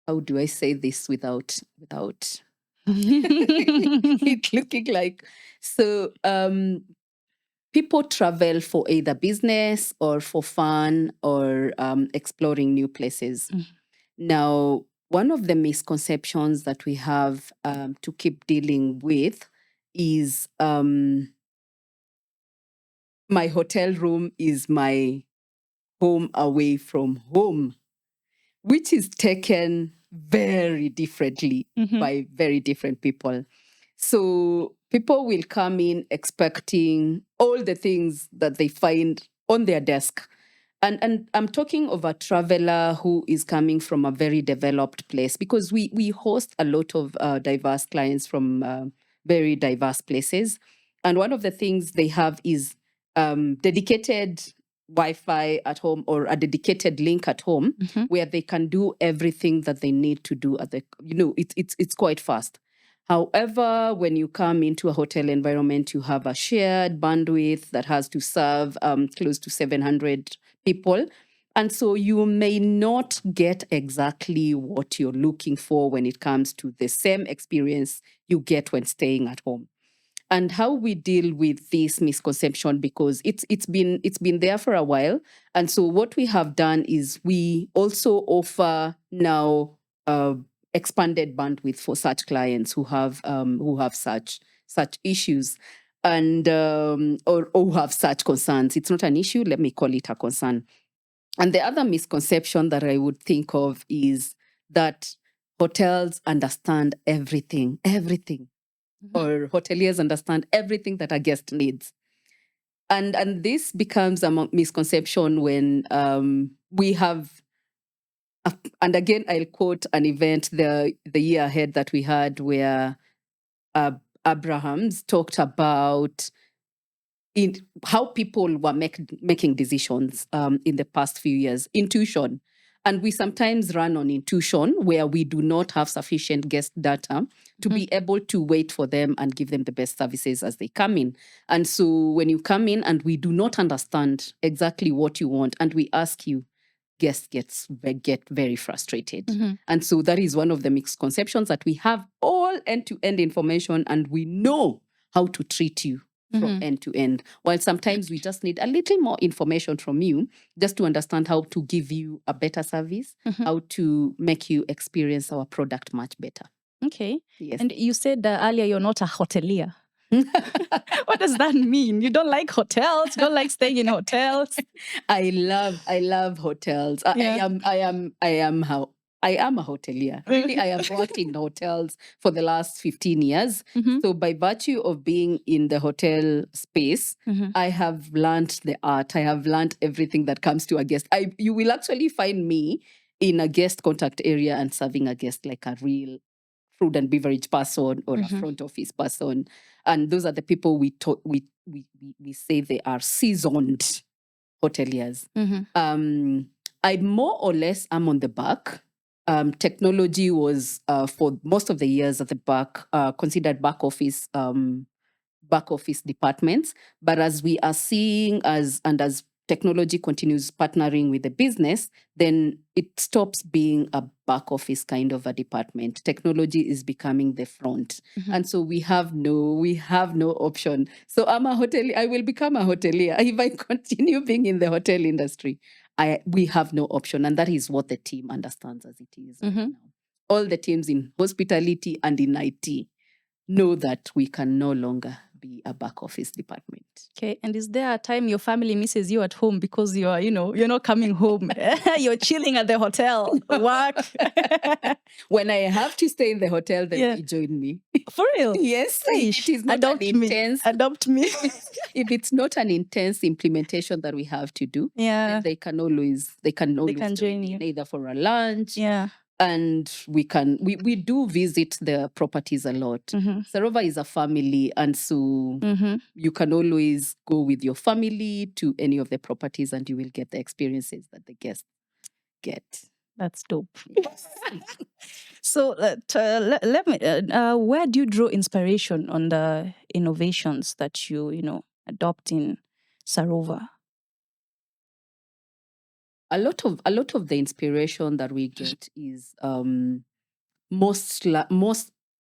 how do I say this without it looking like people travel for either business or for fun or exploring new places. Mm. Now, one of the misconceptions that we have to keep dealing with is my hotel room is my home away from home, which is taken very differently by very different people. So people will come in expecting all the things that they find on their desk. And I'm talking of a traveler who is coming from a very developed place, because we host a lot of diverse clients from very diverse places. And one of the things they have is dedicated Wi-Fi at home, or a dedicated link at home, where they can do everything that they need to do at the, it's quite fast. However, when you come into a hotel environment, you have a shared bandwidth that has to serve close to 700 people. And so you may not get exactly what you're looking for when it comes to the same experience you get when staying at home. And how we deal with this misconception, because it's been there for a while. And so what we have done is we also offer now expanded bandwidth for such clients who have such issues, and or who have such concerns. It's not an issue, let me call it a concern. And the other misconception that I would think of is that hotels understand everything, or hoteliers understand everything that a guest needs. And this becomes a misconception when we have, and again, I'll quote an event the year ahead that we had, where Abrahams talked about in how people were making decisions in the past few years, intuition. And we sometimes run on intuition, where we do not have sufficient guest data to be able to wait for them and give them the best services as they come in. And so when you come in and we do not understand exactly what you want, and we ask you, guests get very frustrated. And so that is one of the misconceptions, that we have all end-to-end information and we know how to treat you from end to end. While sometimes we just need a little more information from you, just to understand how to give you a better service, how to make you experience our product much better. Okay. Yes. And you said earlier you're not a hotelier. What does that mean? You don't like hotels? You don't like staying in hotels? I love hotels. Yeah. I am a hotelier. Really, I have worked in hotels for the last 15 years. So by virtue of being in the hotel space, I have learned the art. I have learned everything that comes to a guest. You will actually find me in a guest contact area and serving a guest like a real food and beverage person, or a front office person. And those are the people we say they are seasoned hoteliers. I more or less am on the back. Technology was for most of the years at the back, considered back office departments. But as we are seeing, as technology continues partnering with the business, then it stops being a back office kind of a department. Technology is becoming the front. And so we have no option. So I will become a hotelier if I continue being in the hotel industry. We have no option. And that is what the team understands as it is right now. All the teams in hospitality and in IT know that we can no longer be a back office department. Okay. And is there a time your family misses you at home because you're not coming home? You're chilling at the hotel, work. When I have to stay in the hotel, then they join me. For real? Yes. It is not Adopt me. If it's not an intense implementation that we have to do, then they can always join you either for a lunch. Yeah. And we do visit the properties a lot. Sarova is a family, and so you can always go with your family to any of the properties and you will get the experiences that the guests get. That's dope. So let me, where do you draw inspiration on the innovations that you adopt in Sarova? A lot of the inspiration that we get is most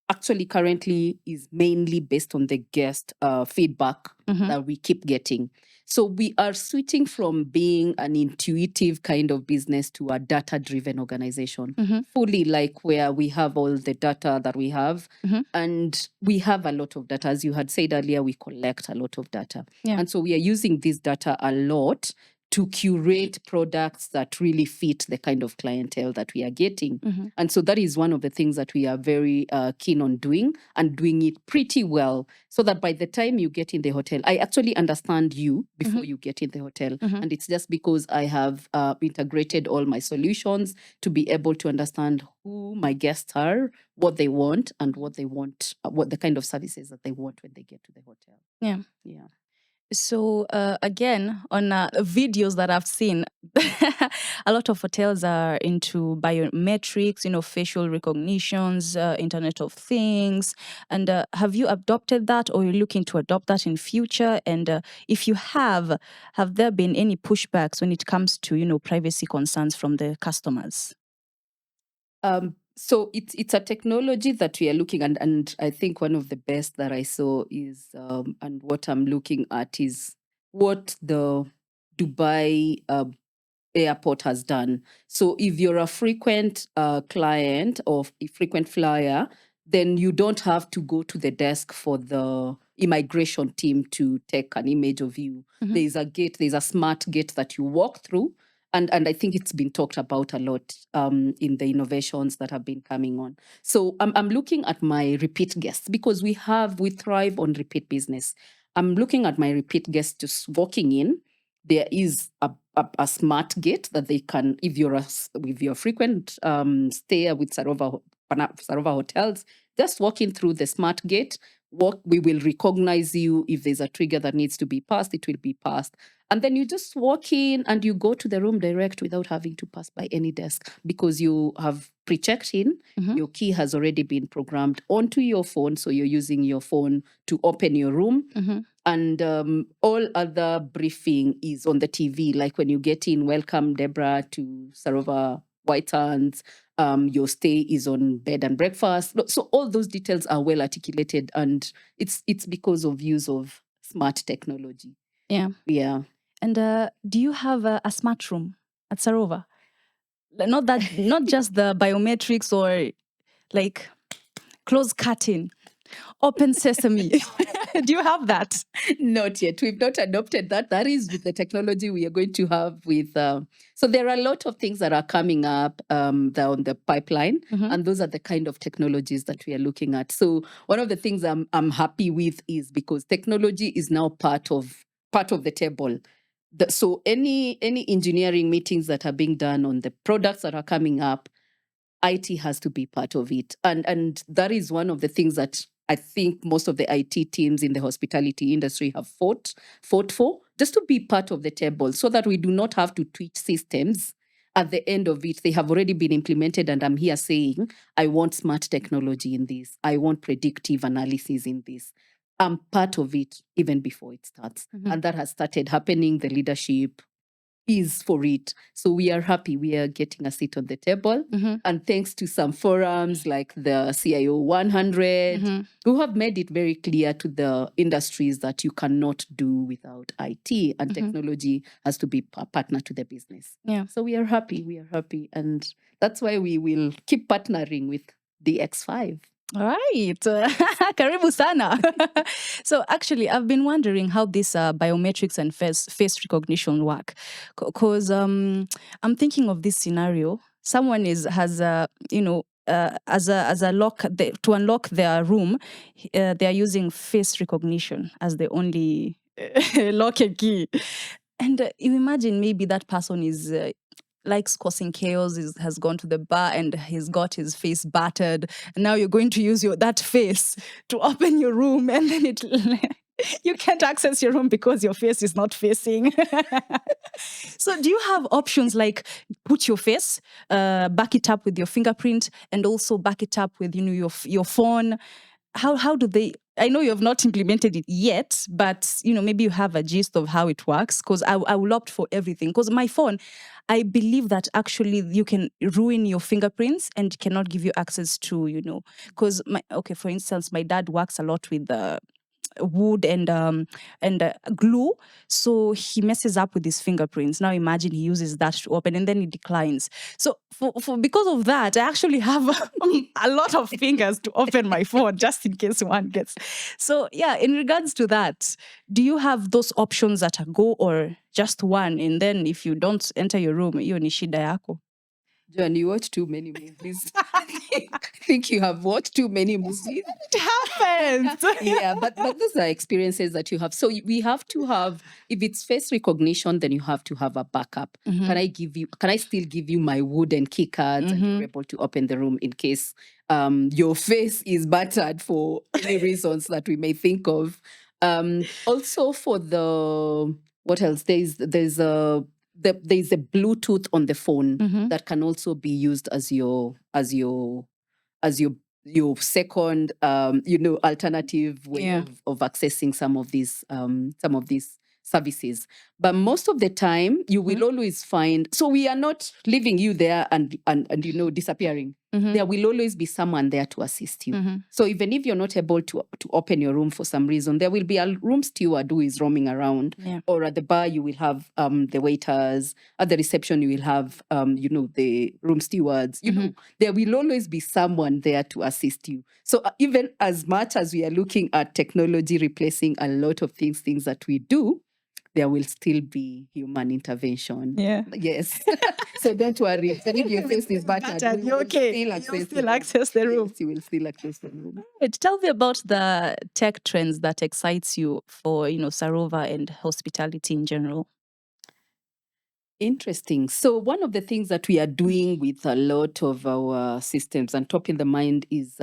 actually currently is mainly based on the guest feedback that we keep getting. So we are switching from being an intuitive kind of business to a data-driven organization, fully, like where we have all the data that we have. And we have a lot of data. As you had said earlier, we collect a lot of data. And so we are using this data a lot to curate products that really fit the kind of clientele that we are getting. Mm-hmm. And so that is one of the things that we are very keen on doing, and doing it pretty well, so that by the time you get in the hotel, I actually understand you before Mm-hmm. you get in the hotel. Mm-hmm. And it's just because I have integrated all my solutions to be able to understand who my guests are, what they want, and what they want, what the kind of services that they want when they get to the hotel. Yeah. Yeah. So again, on videos that I've seen, a lot of hotels are into biometrics, facial recognitions, Internet of Things. And have you adopted that, or you're looking to adopt that in future? And if you have there been any pushbacks when it comes to privacy concerns from the customers? So it's a technology that we are looking at, and I think one of the best that I saw is, and what I'm looking at is what the Dubai airport has done. So if you're a frequent client or a frequent flyer, then you don't have to go to the desk for the immigration team to take an image of you. Mhm. There's a gate, there's a smart gate that you walk through. And I think it's been talked about a lot in the innovations that have been coming on. So I'm looking at my repeat guests, because we thrive on repeat business. I'm looking at my repeat guests just walking in. There is a smart gate that they can, if you're a frequent stayer with Sarova Hotels, just walking through the smart gate, we will recognize you. If there's a trigger that needs to be passed, it will be passed. And then you just walk in and you go to the room direct without having to pass by any desk, because you have pre-checked in. Mhm. Your key has already been programmed onto your phone. So you're using your phone to open your room. Mhm. And all other briefing is on the TV. Like when you get in, welcome Deborah to Sarova White Sands. Your stay is on bed and breakfast. So all those details are well articulated, and it's because of use of smart technology. Yeah. Yeah. And do you have a smart room at Sarova? Not just the biometrics, or like closed curtain, open sesame. Do you have that? Not yet. We've not adopted that. That is with the technology we are going to have with. So there are a lot of things that are coming up that are on the pipeline, Mhm. and those are the kind of technologies that we are looking at. So one of the things I'm happy with is because technology is now part of the table. So any engineering meetings that are being done on the products that are coming up, IT has to be part of it. And that is one of the things that I think most of the IT teams in the hospitality industry have fought for, just to be part of the table, so that we do not have to tweak systems. At the end of it, they have already been implemented, and I'm here saying, I want smart technology in this. I want predictive analysis in this. I'm part of it even before it starts. Mhm. And that has started happening. The leadership is for it. So we are happy we are getting a seat on the table. Mhm. And thanks to some forums like the CIO 100, Mhm. who have made it very clear to the industries that you cannot do without IT, and Mhm. technology has to be a partner to the business. Yeah. So we are happy. And that's why we will keep partnering with the X5. All right. Karibu sana. So actually, I've been wondering how this biometrics and face recognition work. Because I'm thinking of this scenario. Someone has as a lock, to unlock their room, they are using face recognition as the only lock and key. And you imagine maybe that person is likes causing chaos, has gone to the bar and he's got his face battered. And now you're going to use that face to open your room, and then you can't access your room because your face is not facing. So do you have options like put your face, back it up with your fingerprint, and also back it up with your phone? How do they? I know you have not implemented it yet, but maybe you have a gist of how it works. Because I will opt for everything. Because my phone, I believe that actually you can ruin your fingerprints and cannot give you access to Because for instance, my dad works a lot with wood and glue. So he messes up with his fingerprints. Now imagine he uses that to open and then he declines. So because of that, I actually have a lot of fingers to open my phone just in case one gets. So yeah, in regards to that, do you have those options at a go or just one? And then if you don't enter your room, hiyo ni shida yako. John, you watch too many movies. I think you have watched too many movies. It happens. Yeah, but those are experiences that you have. So we have to have, if it's face recognition, then you have to have a backup. Can I still give you my wooden key cards and you're able to open the room in case your face is battered for any reasons that we may think of. Also for the, what else? There's a Bluetooth on the phone that can also be used as your second alternative way of accessing some of these services. But most of the time you will always find, so we are not leaving you there and disappearing. There will always be someone there to assist you. So even if you're not able to open your room for some reason, there will be a room steward who is roaming around. Or at the bar you will have the waiters. At the reception you will have the room stewards. There will always be someone there to assist you. So even as much as we are looking at technology replacing a lot of things that we do, there will still be human intervention. Yes. So don't worry. Even if your face is battered, you're okay. You'll still access the room. Yes, you will still access the room. Right. Tell me about the tech trends that excites you for, Sarova and hospitality in general. Interesting. So one of the things that we are doing with a lot of our systems and top in the mind is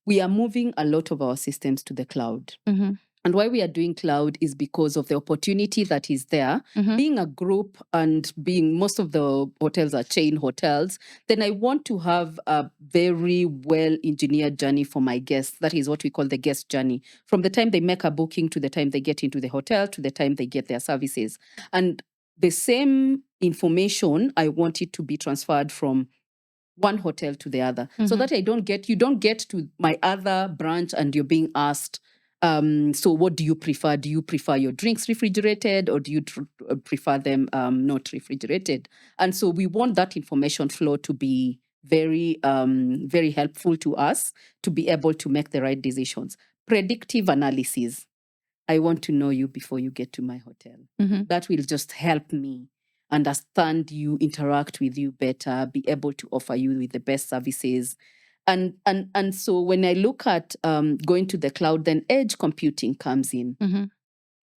we are moving a lot of our systems to the cloud. And why we are doing cloud is because of the opportunity that is there. Being a group and being most of the hotels are chain hotels, then I want to have a very well-engineered journey for my guests. That is what we call the guest journey. From the time they make a booking to the time they get into the hotel to the time they get their services. And the same information, I want it to be transferred from one hotel to the other, so that you don't get to my other branch and you're being asked, so what do you prefer? Do you prefer your drinks refrigerated or do you prefer them not refrigerated? And so we want that information flow to be very, very helpful to us to be able to make the right decisions. Predictive analysis. I want to know you before you get to my hotel. That will just help me understand you, interact with you better, be able to offer you with the best services. And so when I look at going to the cloud, then edge computing comes in.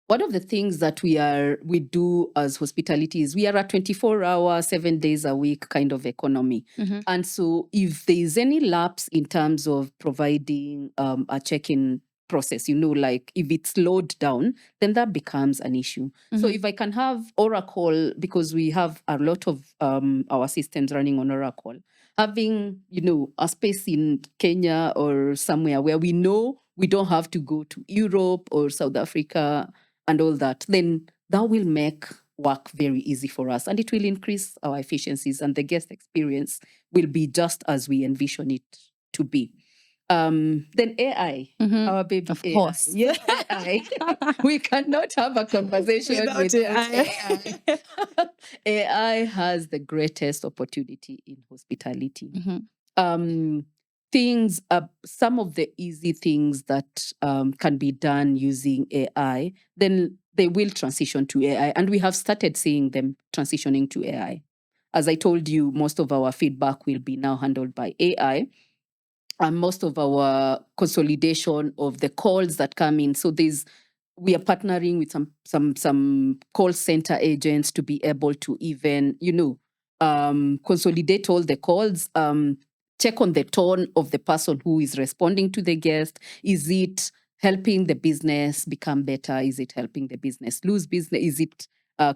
One of the things that we do as hospitality is we are a 24-hour, 7 days a week kind of economy. And so if there is any lapse in terms of providing a check-in process, like if it's slowed down, then that becomes an issue. So if I can have Oracle, because we have a lot of our systems running on Oracle, having, a space in Kenya or somewhere where we know we don't have to go to Europe or South Africa and all that, then that will make work very easy for us and it will increase our efficiencies and the guest experience will be just as we envision it to be. Then AI, our baby of AI. course. Yes, AI. We cannot have a conversation without AI. AI has the greatest opportunity in hospitality. Some of the easy things that can be done using AI, then they will transition to AI. And we have started seeing them transitioning to AI. As I told you, most of our feedback will be now handled by AI. And most of our consolidation of the calls that come in. So we are partnering with some call center agents to be able to even, consolidate all the calls, check on the tone of the person who is responding to the guest. Is it helping the business become better? Is it helping the business lose business? Is it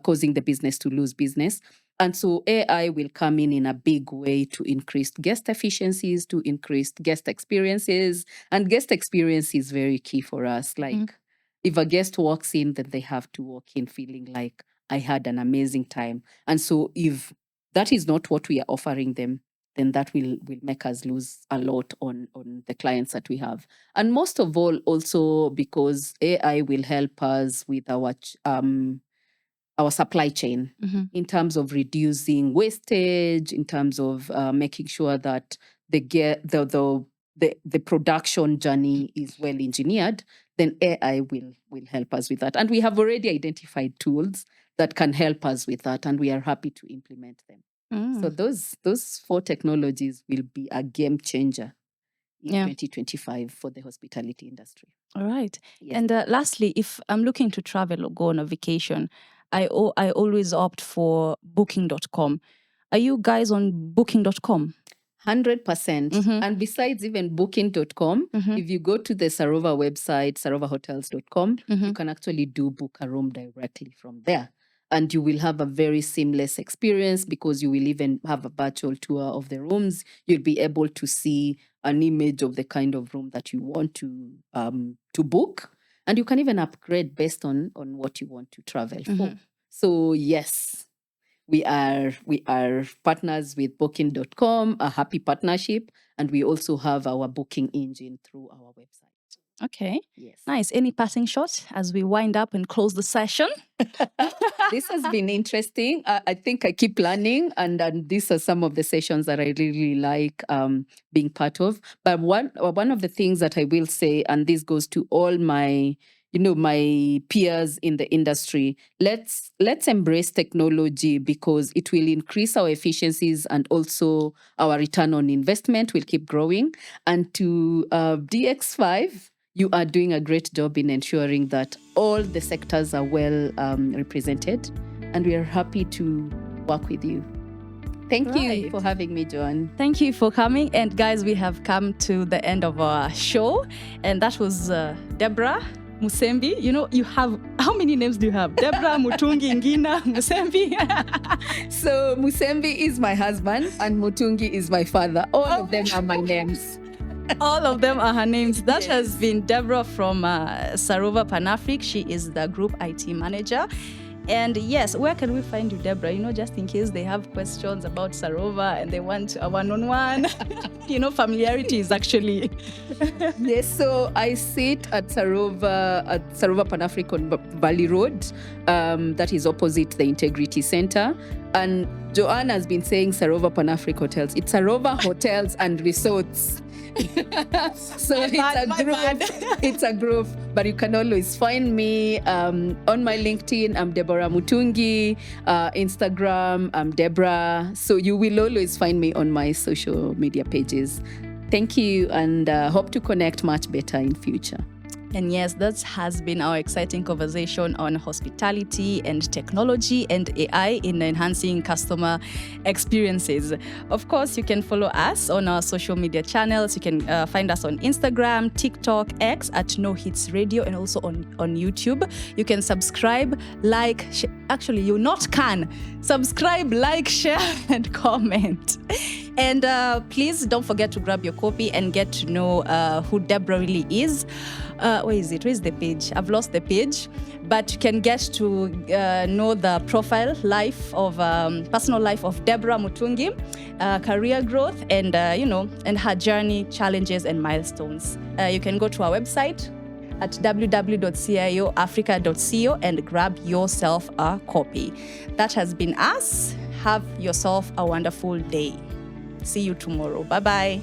causing the business to lose business? And so AI will come in a big way to increase guest efficiencies, to increase guest experiences. And guest experience is very key for us. Like if a guest walks in, then they have to walk in feeling like I had an amazing time. And so if that is not what we are offering them, then that will make us lose a lot on the clients that we have. And most of all, also because AI will help us with our supply chain in terms of reducing wastage, in terms of making sure that the production journey is well engineered, then AI will help us with that. And we have already identified tools that can help us with that, and we are happy to implement them. So those 4 technologies will be a game changer in 2025 for the hospitality industry. All right. Yes. And lastly, if I'm looking to travel or go on a vacation, I always opt for booking.com. Are you guys on booking.com? 100%. And besides even booking.com, if you go to the Sarova website, sarovahotels.com, you can actually book a room directly from there. And you will have a very seamless experience because you will even have a virtual tour of the rooms. You'll be able to see an image of the kind of room that you want to book. And you can even upgrade based on what you want to travel for. So yes, we are partners with booking.com, a happy partnership. And we also have our booking engine through our website. Okay. Yes. Nice. Any passing shots as we wind up and close the session? This has been interesting. I think I keep learning, and these are some of the sessions that I really like being part of. But one of the things that I will say, and this goes to all my peers in the industry, let's embrace technology because it will increase our efficiencies and also our return on investment will keep growing. And to DX5, you are doing a great job in ensuring that all the sectors are well represented, and we are happy to work with you. Thank you for having me, Joan. Thank you for coming. And guys, we have come to the end of our show. And that was Deborah Musembi. You have, how many names do you have? Deborah, Mutungi, Ngina, Musembi. So Musembi is my husband and Mutungi is my father. All of them are my names. All of them are her names. That has been Deborah from Sarova Panafric. She is the group IT manager. And yes, where can we find you, Deborah? Just in case they have questions about Sarova and they want a one-on-one. Familiarity is actually. Yes, so I sit at Sarova Panafric on Valley Road. That is opposite the Integrity Center. And Joanne has been saying Sarova Panafric Hotels. It's Sarova Hotels and Resorts. So it's a group, but you can always find me on my LinkedIn. I'm Deborah Mutungi. Instagram, I'm Deborah. So you will always find me on my social media pages. Thank you, and hope to connect much better in future. And yes, that has been our exciting conversation on hospitality and technology and AI in enhancing customer experiences. Of course, you can follow us on our social media channels. You can find us on Instagram, TikTok, X at No Hits Radio, and also on YouTube. You can subscribe, like, actually, you not can. Subscribe, like, share, and comment. And please don't forget to grab your copy and get to know who Deborah really is. Where is it? Where is the page? I've lost the page. But you can get to know the profile life of personal life of Deborah Mutungi, career growth, and and her journey, challenges, and milestones. You can go to our website at www.cioafrica.co and grab yourself a copy. That has been us. Have yourself a wonderful day. See you tomorrow. Bye-bye.